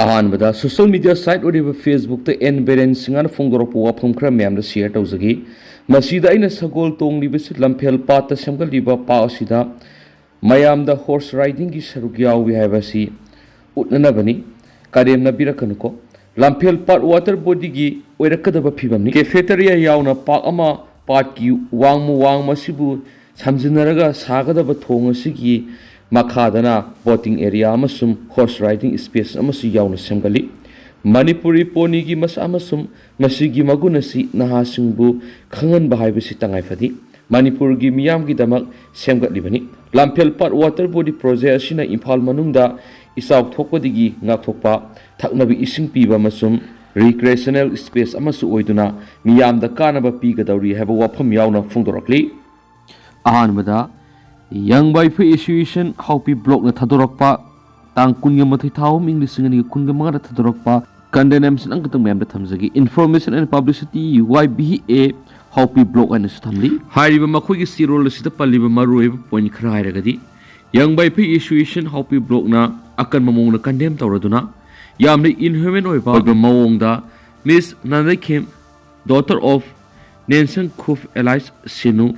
अहानबदा social media site ओरिबा Facebook ते N Beren सिंगान फोंदोरप वाफम खरा ma'am दा शेयर तौजगी मसीदा अइना सगोल तोंगलिबसि लम्फेल पात सेमगलिबा पासिदा मयाम दा हॉर्स राइडिंग की सरुक यावी हाइबसि उटननबनी कारेमनाबिरकनुको लम्फेल पात वाटर बॉडी की ओइरकदबा फिबमनि कैफेटेरिया यावना पाक अमा पात की वांग मसिबु समजिनरगा सागदबा थोंग असिगी मखादना बोटिंग एरिया अमसुम हॉर्स राइडिंग स्पेस अमसु यावना सेमगली मणिपुरी पोनी की मसा अमसुम मसिगी मगुनसी नहासिंगबु खंगनबा हाइबसि तंगाइफदि मणिपुर की मियाम की दमक सेमगलिबनि लम्फेल पात वाटर बॉडी प्रोजेक्ट असिना Imphal मनुंगदा इसाव थोकपदिगी ngaktokpa thaknabi ising piba masum recreational space amasu oiduna miyam da kanaba pigadawri haba wafam yawna phungdorakli ahanbada young boy association haupi block na thadorokpa tang kunga mathai thawum english ngani kunga manga da thadorokpa condemnation angtang mem da thamjagi information and publicity YBA haupi block ana thamli hariba makhoi gi sirol sida palliba maruiba point khara hairagadi young boy association haupi block na akan mamong na condemn tawraduna yamni inhuman oiba mawongda Miss Kanana Ccpur daughter of Nansen Khuf Elias Sinu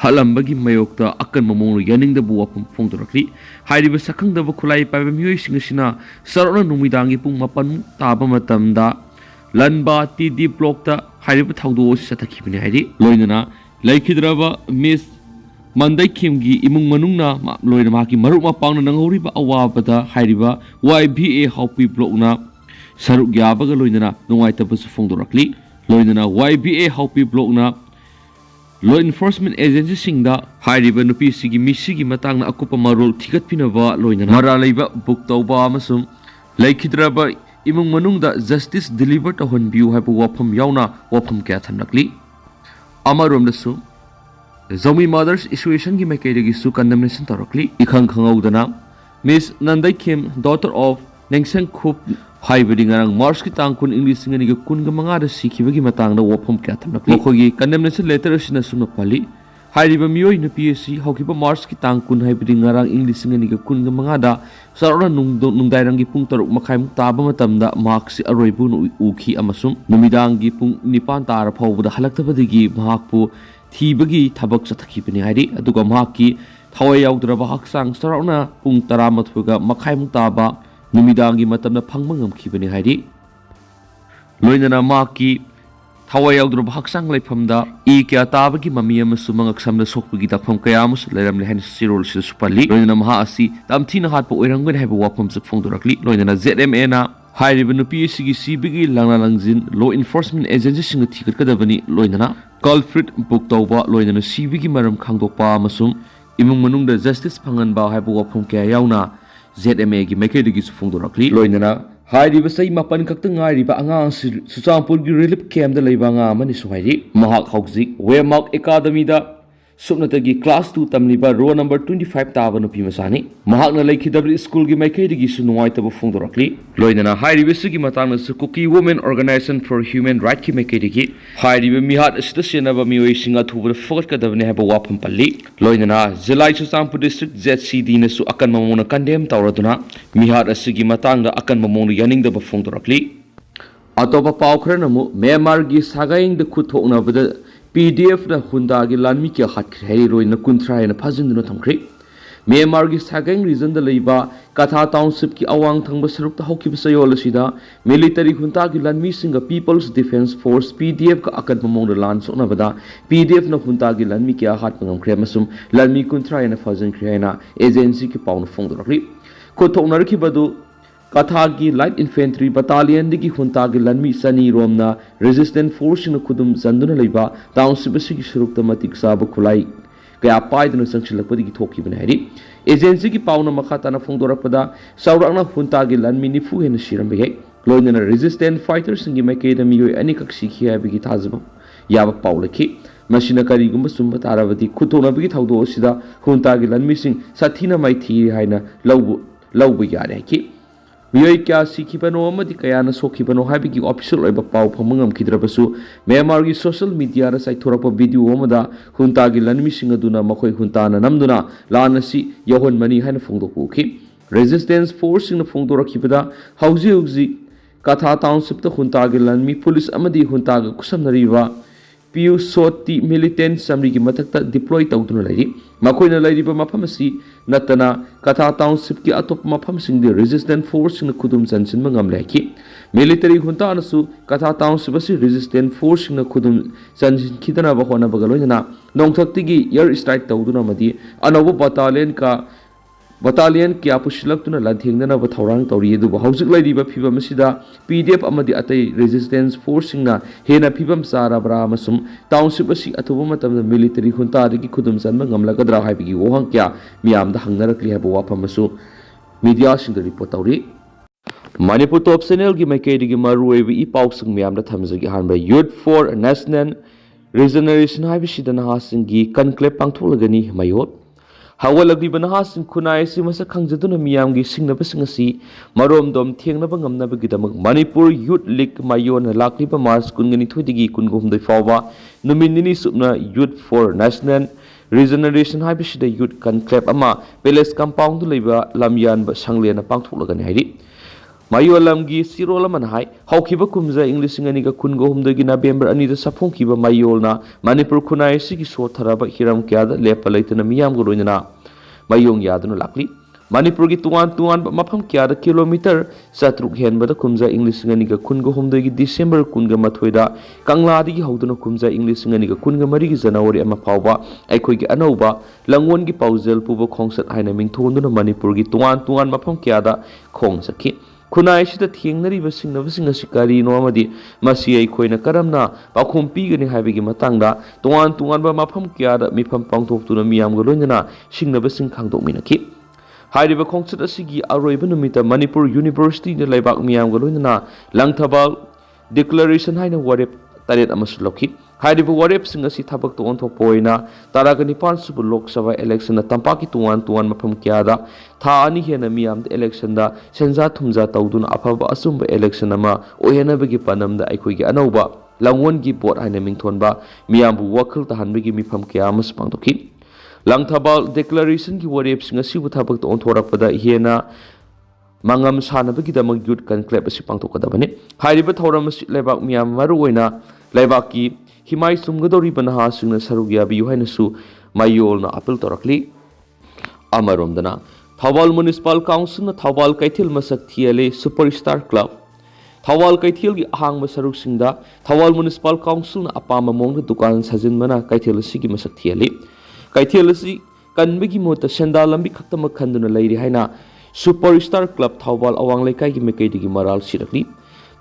halambagi mayokta akan mamong yaning da buwapum phongdorakli hairiba sakhang da khulai paiba miyoi singasina sarona numidangi pung mapan taba matamda lanba TD block ta hairiba thawdo sathakibini hairi loinana laikhidraba Miss Mandai Kimgi imung manungna loina maki maruk mapangna nanghoriba awabada hairiba YBA haupi blockna saruk yabaga loinana nungaitabasu phongdorakli loinana YBA haupi blockna law enforcement agency singda hairiba nupi sigi misigi matangna akupa marol thigatpinaba loinana mara leiba book tawba amasum laikhidraba imung manungda justice deliver tahonbiu haibu wafam yauna wafam kya thanakli amaromdasu Zomi Mothers Association की मैकेरे की सु condemnation तौरकली इखंग खंगौदना Miss Kanana Ccpur daughter of Nansen Khuf हाइबदी ngarang March की तांग कुन English ngani की कुन ग मंगा the सिखिबगी Matang the वफम क्या थमनकली मखोगी condemnation letter सिना सुम पली हाइरिबा मियोइ न PSC हौकिबा March की तांग कुन हाइबदी ngarang इंग्लिश ngani की कुन ग मंगा दा सरना नुंगदाइरंग की पुंग तरुक मखाइम ताबा मतमदा मार्क्स अरोइबु उखी अमसुम नुमिदांग की पुंग निपान तार फावबदा हलक्तबदगी महाकपु थीबगी थबक चथखिबनि हाइरि अदुगा माकी थवय यावद्रबा हक्सांग सरौना पुंग 13 मखाइमुक ताबा नुमिदांगी मतमना फंगमा ngमखिबनि हाइरि लोइनना माकी थवय यावद्रबा हक्सांग लाइफमदा इ क्या ताबगी ममी अमसु मंगक्समदा सोकपगी दखम कयामस लेरमले हेन सिरोल सि सुपल्ली लोइनना महा असि तमथिना हातपो ओइरंगन हाइबो वाफम सु फोंदोरकली लोइनना ZMA ना हाइरिबा नुपी सिगी सिबिगी लांगना लांगजिन लॉ एनफोर्समेंट एजेंसी सिंग थिगतकदबनि लोइनना कल्प्रिट बुक तौबा लोइनना सिबिगी मरम खांदोकपा अमसुम इमुंग मनुंगदा जस्टिस फंगनबा हाइबो वफम क्या यावना ZMA की मैकेदगी सुफुंगदोरकली लोइनना हाइरिबा सई मापन खक्ता ngairiba angang सुचामपुर की रिलीफ कैम्प दा लेबा nga amani सुहाइरि महाक हौजिक वेमार्क एकेडमी दा सुपनतगी क्लास 2 तमलिबा रो नंबर 25 ताबा नुपी मसानी महाकना लेखिदबली स्कूल की मैकेदगी सु नुवाइतबा फोंदोरकली लोइनना हाइरिबा सुगी मतांगना सु Kuki women organisation for human right की मैकेदगी हाइरिबा मिहात असिदा सेनबा मियोइ सिंगा थुबा फगतकदबने हाबा वाफम पल्ली लोइनना जिलाई सुचामपुर डिस्ट्रिक्ट ZCD न सु अकन ममोना कंडेम तौरदुना मिहात असुगी मतांगदा अकन ममोना यानिंगदबा फोंदोरकली अतोपा पावखरनमु म्यांमार की सागाइंग द खुथोकनाबदा PDF na hunda gi Lanmi ki hatkhre hai roi na kunthra na phajinduna thamkhre Myanmar gi Sagaing region da leiba Katha township ki awang thangba saruk ta hokki basayol sida military hunta gi Lanmi singa People's Defense Force PDF ka akan mamong da lan sokna bada PDF na hunta gi Lanmi ki hat pangam khre masum Lanmi kunthra na phajin khre na agency ki pawn phongdorakli ko thoknar ki badu Katha की light infantry battalion की हुंता की लन्मी Sunny रोमना resistant force न खुदुम जंदुना लेबा township की शुरुक मतिक साब खुलाई कया पाइदन संगसिलकपदी की थोकी बनाइरि agency की पाउना मखाताना फोंदोरकपदा सौराकना हुंता की लन्मी निफु हेन सिरमबे लोइनना रेजिस्टेंट फाइटर्स की मैकेडमी योय अनिकक सिखि हाबगी थाजब याब पाउलखि मसिना करिगुम सुंब ताराबदी खुथोनबगी थाउदो सिदा हुंता की लन्मी सिंग साथीना माइथि हाइना लौबु यारे कि मियोइ क्या सिखिबनो अमदि कयाना सोखिबनो हाइबगी ऑफिशियल ओइबा पाउ फमंगम खिद्रबसु म्यांमार की सोशल मीडिया रा साइथोरप वीडियो अमदा हुंता की लन्मी सिंग अदुना मखोइ हुंताना नमदुना लानसी यहोन money हाइन फोंदोकुखि resistance force in the Fongdora Hauzi Katha Township the Huntaga Lanmi Police Amadi Huntaga Kusamnariva Piu Soti militant Samrigi Matata deployed out to the lady Makoina Lady Mapamasi Natana Katha Township ki atop Mapamsing the resistant force in the Kudum Sansin Mangamlaki military Huntanasu Katha Township resistant force in the Kudum Sansin Kitana Bahona Bagalona Nongtaki Yer strike Tauduna Madi Anova battalion kya pushilak tuna lanthengna ba thorang tori du hausik laidiba phibam sida pdf amadi atai resistance force na hena phibam sara bra masum township asi athuba matam military hunta agi khudum sanma ngamla gadra haibigi ohang kya miam da hangnarakli haba wafam masu media sing da report tori manipur top channel gi maikei digi maru ebi i pausung miam da thamjagi hanba youth for national regeneration haibisida na hasingi conclave pangtholagani mayot Hawalagdi banahasing kunai si masa kangjaduna miyamgi singnabasingasi marom dom thiengnaba ngamnabagidamag Manipur Youth League mayon lakliba Mars kungani thudigi kungumdai fawa numinini supna Youth for National Regeneration haibisida Youth Conclave ama Palace Compound leiba lamyan ba sanglena pangtholagani haidi Mayolamgi sirolaman hai haukiba kumza English nganiga kungumdagi November anida sapongkiba mayolna Manipur kunai sigi sotharaba hiram kyada lepa leitana miyam guroinana mayong yaduna lakli Manipur gi tuan mafam kyada kilometer satruk henbada kumza English nganiga kungumdagi December kunga mathoida kangladi gi hauduna kumza English nganiga kunga marigi January ama phawba aikhoigi anauba langwon gi paujel puba khongsat haina mingthonduna Manipur gi tuan mafam kyada khongsaki Kunai sida thiengnari basing asikari no amadi masi aikhoina karamna pakhom pigani haibigi matangda tuan ba mafam kyada mifam pangthoktuna miyam ga loinana singna basing khangdokminaki hairiba khongsat asigi aroiba numita Manipur University na laibak miyam ga loinana langthabal declaration haina warep taret amasulokhi hairiba warep sing asi thabak to onthokpoina taragani pansubu lok sabha election na tampaki tuan mafam kyada tha ani hena miyam da election da senja thumja tawduna afaba asumba election ama ohena bagi panamda aikhoigi anauba langwon gi bot haina mingthonba miyam bu wakal tahanbigi mifam kya mas pangtokhi langthabal declaration gi warep sing asi bu thabak to onthorakpada hena mangam sanabagi damag youth conclave asi pangtokadabane hairiba thoram asi lebak miyam maru oina lebaki himai sumgadori banaha singna sarugya bi haina su mayol na appeal torakli amaromdana Thawal Municipal Council na Thawal Kaithil masak thiale Superstar Club Thawal Kaithil gi ahang masaruk singda Thawal Municipal Council na apama mong dukan sajin mana Kaithil sigi masak thiale Kaithil si kanbigi mota senda lambi khakta makhanduna lairi haina Superstar Club Thawal awang lekai gi mekai digi maral sirakli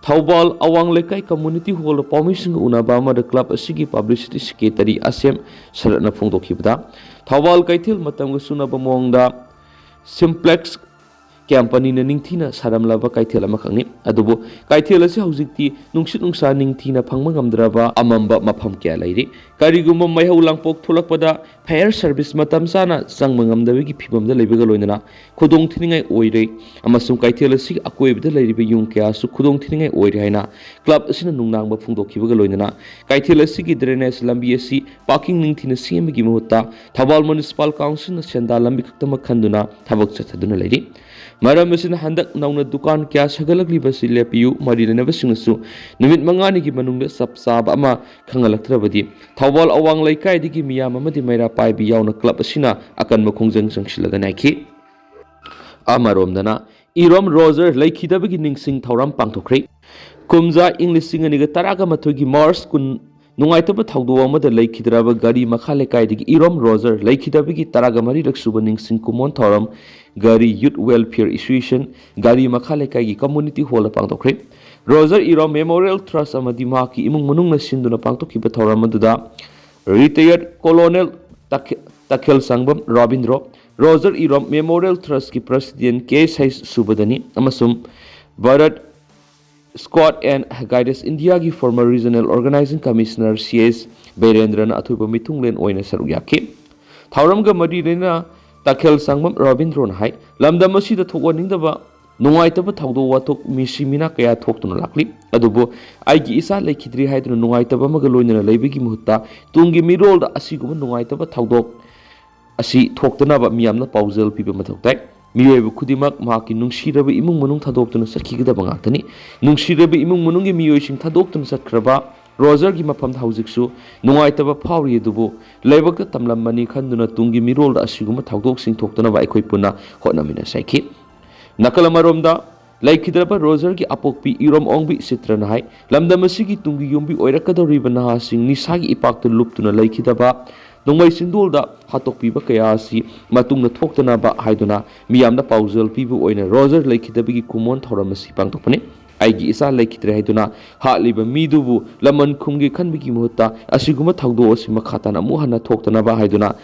Thawal awang lekai community hall permission unaba ma the club asigi publicity secretary asem saratna phongdokhibda Thawal Kaithil matam ga sunaba mongda Simplex company na ningthina saramlaba kaithel amakhangni adubo kaithel asi haujikti nungsit nungsa ningthina phangma ngamdraba amamba mafam kya lairi karigumba maihau langpok thulakpada fire service matam sana sangma ngamdabegi phibamda leibaga loinana khudong thiningai oirei amasum kaithel asi akoibda leiribe yung kya su khudong thiningai oirei haina club asina nungnangba phungdokhibaga loinana kaithel asi gi drainage lambi asi parking ningthina semegi mohutta Thawal Municipal Council na senda lambi khaktama khanduna thabak chathaduna lairi Maram asina handak nauna dukan kya sagalagli basi lepiu marina basingsu numit mangani gi manungda sapsab ama khangalaktrabadi Thawal awang laikai digi miyam amadi maira paibi yauna club asina akan makhongjang jangsilaga naiki amaromdana Irom Roger laikhidabagi ningsing thauram pangthokre kumja English singaniga taraga mathogi Mars kun Nungaitaba thawdo amada laikhidraba gari makha lekai digi Irom Roger laikhidabagi taraga mari raksuba ningsing kumon thauram Gari Youth Welfare Association Gari makha lekai gi community hall pangtokre Roger Irom Memorial Trust amadi maki imung manungna sinduna pangtokhiba thauram aduda retired Colonel Takhel Sangbam Robindro Roger Irom Memorial Trust ki president K Sais Subadani amasum Bharat Squad and Guidance India ki former regional organizing commissioner CS Biren na athuba mitunglen oina sarugyaki thauramga mari rena Takhel Sangbam Robindron hai lamdam asida thogwaningdaba nungaitaba thawdo wathok misimina kaya thoktuna lakli adubo aigi isa lekhidri haiduna nungaitaba maga loinana leibigi muhutta tungi mirol da asiguma nungaitaba thawdok asi thoktanaba miyamna paujal piba mathoktai miyoy khudimak mahaki nungsiraba imung manung thadokna satkigidaba ngakani nungsiraba imung manunggi miyoy sing thadokna satkraba Roger gi mafam haujiksu nungaitaba phawri adubu leibakta tamlammani khanduna tungi mirol asiguma thawdok sing thoktana ba ekhoi puna hotnamina saiki nakalamaromda laikhidraba Roger gi apokpi irom ongbi sitrana hai lamdamasigi tungi yombi oirakadoriba naha sing nisagi ipaktu luptuna laikhidaba nongmai sindolda hatokpiba kaya asi matungna thoktana ba haiduna miyamda paujal pibu oina Roger laikhidabigi kumon thoramasi pangtokpani aigi isa laikhitre haiduna haliba midubu laman khumgi khanbigi muhutta asiguma thawdo asima khatana muhana thoktana ba haiduna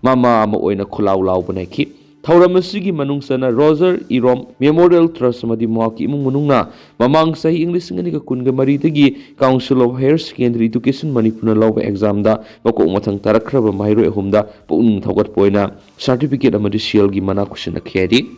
mama ama oina khulaw law banaki thauramasi manungsana Roger Irom Memorial Trust madi mwaki imung munungna mamang sahi English ngani ka kunga mari dagi Council of Higher Secondary Education Manipur law exam da bako mathang tarakhraba mahiro ehumda pung thawgat poina certificate amadi seal gi mana kushina khedi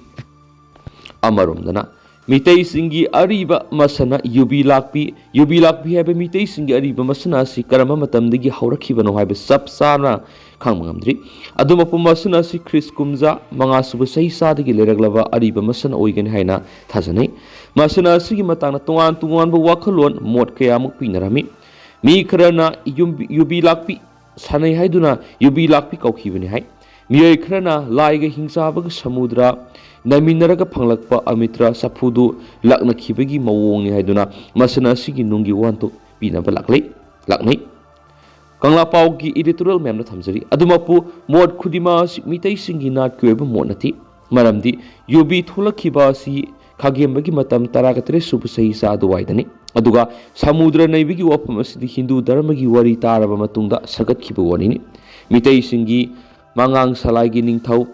amarom dana Mitei singi ariba masana yubi lakpi haiba mitei singi ariba masana si karama matamdagi haurakhiba no haiba sap sana khangmangamdri aduma pumasana si Chris kumza manga suba sahi sadagi leraglaba ariba masana oigani haina thajanai masana sigi matangna tungan ba wakhalon mot kayamuk pinarami mi kharana yubi lakpi sanai haiduna yubi lakpi kaukhibani hai miyoi kharana laiga hingsabaga samudra naminaraga phanglakpa amitra safudu lakna khibagi mawong ni haiduna masana sigi nungi wanto pinaba laknai kangla pau gi editorial mem na thamjari adumapu mod khudima mitei singi nat kweba monati maramdi yubi tholakhiba si khagembagi matam taragatre subu sahi sa aduwaidani aduga samudra naibigi wafam asidi hindu dharmagi wari taraba matungda sagat khiba wanini mitei singi mangang salai gi ningthau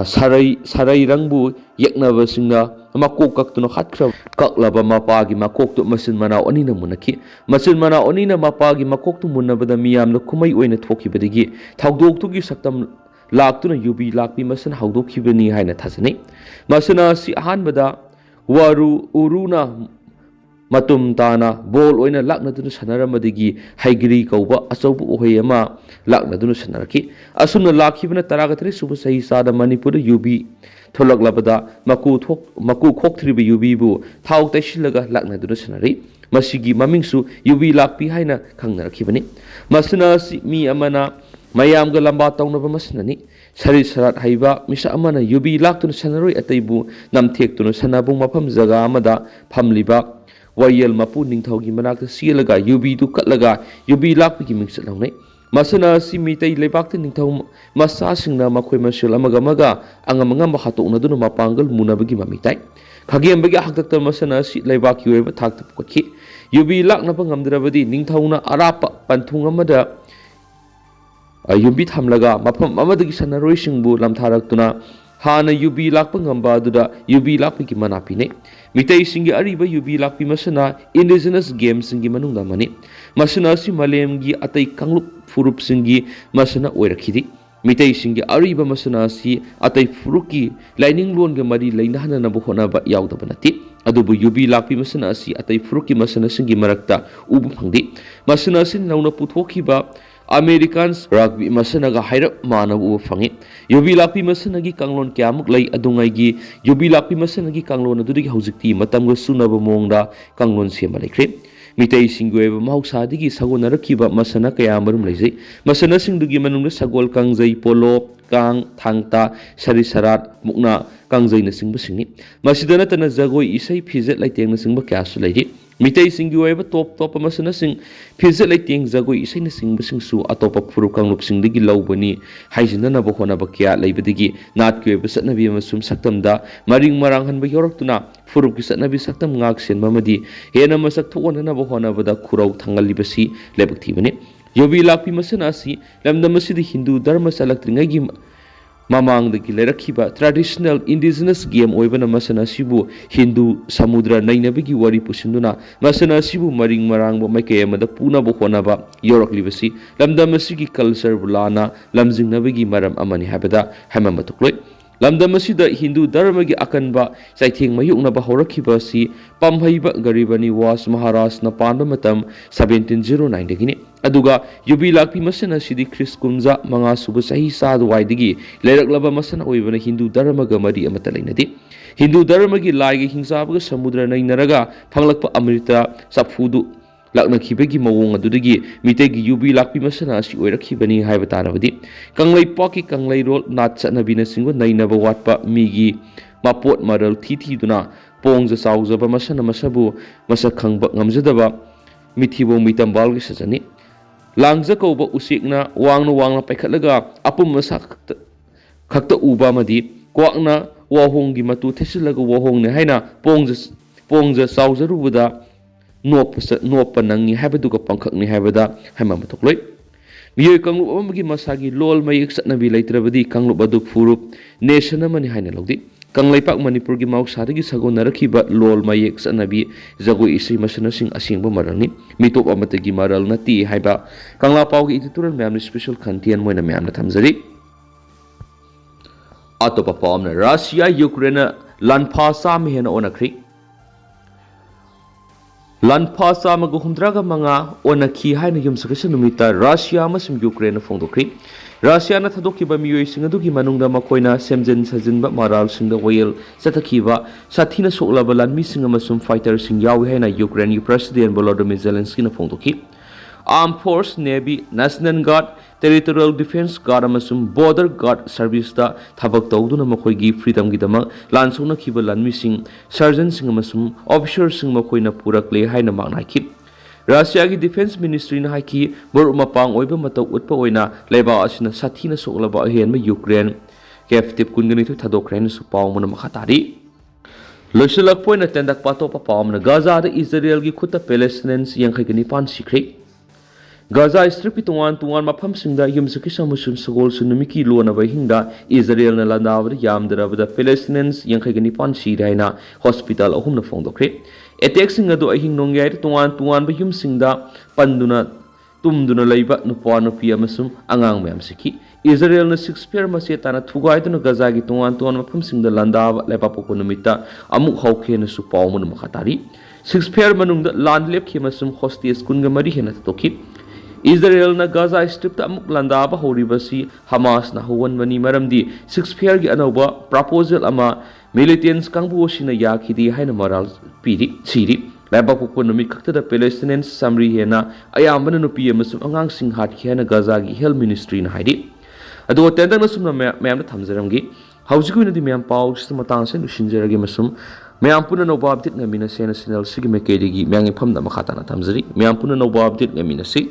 sarai rangbu yaknaba singna makok kaktuna hatkhre kaklaba mapagi makok tu masin mana onina munaki masin mana onina mapagi makok tu munabada miyamna kumai oina thokibadigi thawdok tugi saktam laktuna yubi lakpi masin hawdokhibani haina thasani masana si ahanbada waru uruna matum tana bol oina lakna dunu sanaramadigi haigiri kauba achaubu ohayama lakna dunu sanaraki asuna lakhibana taragatre subu sahi sada manipur yubi tholaklabada maku khokthriba yubi bu thau taisilaga lakna dunu sanari masigi mamingsu yubi lakpi haina khangnarakibani masana si mi amana mayamga lamba tawnaba masanani sari sarat haiba misa amana yubi laktuna sanaroi ataibu namthektuna sanabung mafam jaga amada phamliba wayel mapu ningthaugi manakta sielaga yubi du katlaga yubi lakpigi mingset lawnai masana si mitei lebakta ningthau masa singna makhoi masel amaga angamangam hatokna dunu mapangal munabagi mamitai khagembagi haktakta masana si lebaki weba thakta pukhi yubi lakna pangamdrabadi ningthauna arapa panthung amada yubi thamlaga mafam amadagi sanaroi singbu lamthaраktuna hana yubi lakpa ngamba aduda yubi lakpigi manapine mitei singi ariba yubi lakpi masana indigenous games singi manungda mani masana si malemgi atai kanglup furup singi masana oirakhidi mitei singi ariba masana si atai furuki lining lon ga mari lainahana na bohona ba yawda banati adubu yubi lakpi masana si atai furuki masana singi marakta ubu phangdi masana sin nauna puthokhi ba Americans rugby masanaga hairap manabu fangi yubi lakpi masanagi kanglon kyamuk lai adungaigi yubi lakpi masanagi kanglon adudigi haujikti matamga sunaba mongda kanglon sema laikre mitei singweba mahausadigi sagonarakiba masana kayamarum laijai masana singdugi manungda sagol kangjai polo kang thangta sari sarat mukna kangjai na singba singi masidana tana jagoi isai phizet laiteng na singba kyasu lairi mitei singi weba top masana sing phizet laiteng jagoi isai na singba singsu atopa furu kanglup singdigi laubani haijina na bohona bakya laibadigi nat kweba satnabi amasum saktamda maring marang hanba yoraktuna furu ki satnabi saktam ngak sen mamadi hena masak thona na bohona bada khurau thangalibasi lebakthibani yobi lakpi masana si lamda masidi hindu dharma salaktringagi mamangdagi lerakhiba traditional indigenous game oibana masana sibu hindu samudra nainabigi wari pusinduna masana sibu maring marangba maikay amada puna bohonaba yoraklibasi lamda masigi culture bulana lamjingnabigi maram amani habada hamamatukloi lamdam asida Hindu dharma gi akanba saitheng mayuknaba horakhiba asi pamhaiba garibani was Maharaj na panba matam 1709 dagini aduga yubi lakpi masana sidi Chris kumza manga suba sahi sadu waidigi leraklaba masana oibana Hindu dharma ga mari amata lainadi Hindu dharma gi laigi hingsabaga samudra nainaraga phanglakpa amrita sapfudu lakna khibagi mawong adudagi mitegi yubi lakpi masana asi oirakibani haiba tarabadi kanglai paki kanglai rol nat chanabina singo nainaba watpa migi mapot maral thithi duna pongja saujaba masana masabu masak khangba ngamjadaba mithibo mitambalgi sajani langja koba usikna wangna paikhatlaga apum masak khakta uba madi kwakna wahongi matu thesilaga wahongne haina pongja saujarubuda noppa nangi haibduga pangkhakni haibada haima mathokloi miyoi kanglup amagi masagi lol mayek satnabi leitrabadi kanglup aduk furup nation amani haina lodi kanglaipak manipur gi mausarigi sagonarakhiba lol mayek satnabi jagoi isri masana sing asingba maralni mitop amatagi maral nati haiba kangla pawgi editorial memni special content moina memna thamjari atopa pawmna Russia Ukraine lanpha sam hena onakri lanpha samaga humdraga manga onakhi haina yumsakasa numita Russia amasum Ukraine fongdokri Russia na thadokiba miyoi singadugi manungda makoina semjen sajinba maral singda wayel satakhiba sathina soklaba lanmi singa masum fighter sing yawi haina Ukraine president Volodymyr Zelensky na fongdoki Armed Force Navy National Guard Territorial Defense Guard amasum Border Guard Service da thabak tawduna makoigi freedom gi dama lansona khiba lanmi sing sergeant sing amasum officer sing makoina purakle haina maknaiki Russia gi Defense Ministry na haiki bor mapang oiba mataw utpa oina leba asina sathina soklaba ahen ma Ukraine captive kungani thu thadokrain su pawmuna makhatari loisalak poina tendak pato pa pawmna Gaza da Israel gi khuta Palestinians yangkhai gani pan sikre Gaza Strip tuan mafam singda yumsaki samusum sagol sunumiki lona bahingda Israel na landawada yamdarabada Palestinians yangkhai gani pan siraina hospital ahumna fongdokre attack singa do ahing nongyai tuan ba yum singda panduna tumduna leiba nupa nupi amasum angang mayam siki Israel na 6 pair masetana thugaiduna Gaza gi tuan mafam singda landawa lepapoku numita amuk hauke na su pawmun makhatari 6 pair manungda landlep khimasum hostage kunga mari hena toki Israel na Gaza Strip ta amuk landaba horibasi Hamas na huwan mani maramdi 6 pair gi anauba proposal ama militants kangbu sina yakhidi haina moral piri siri laba pukun numit khakta da Palestinians samri hena ayambana nupi amasum angang sing hatkhre na Gaza gi health ministry na haidi ado tendang na sumna mayam na thamjaramgi haujiku na di mayam paw matang sen ushinjaragi masum mayam puna no update ngamina sena channel sigi mekedi gi mayang pham na makhata na thamjari mayam puna no update ngamina si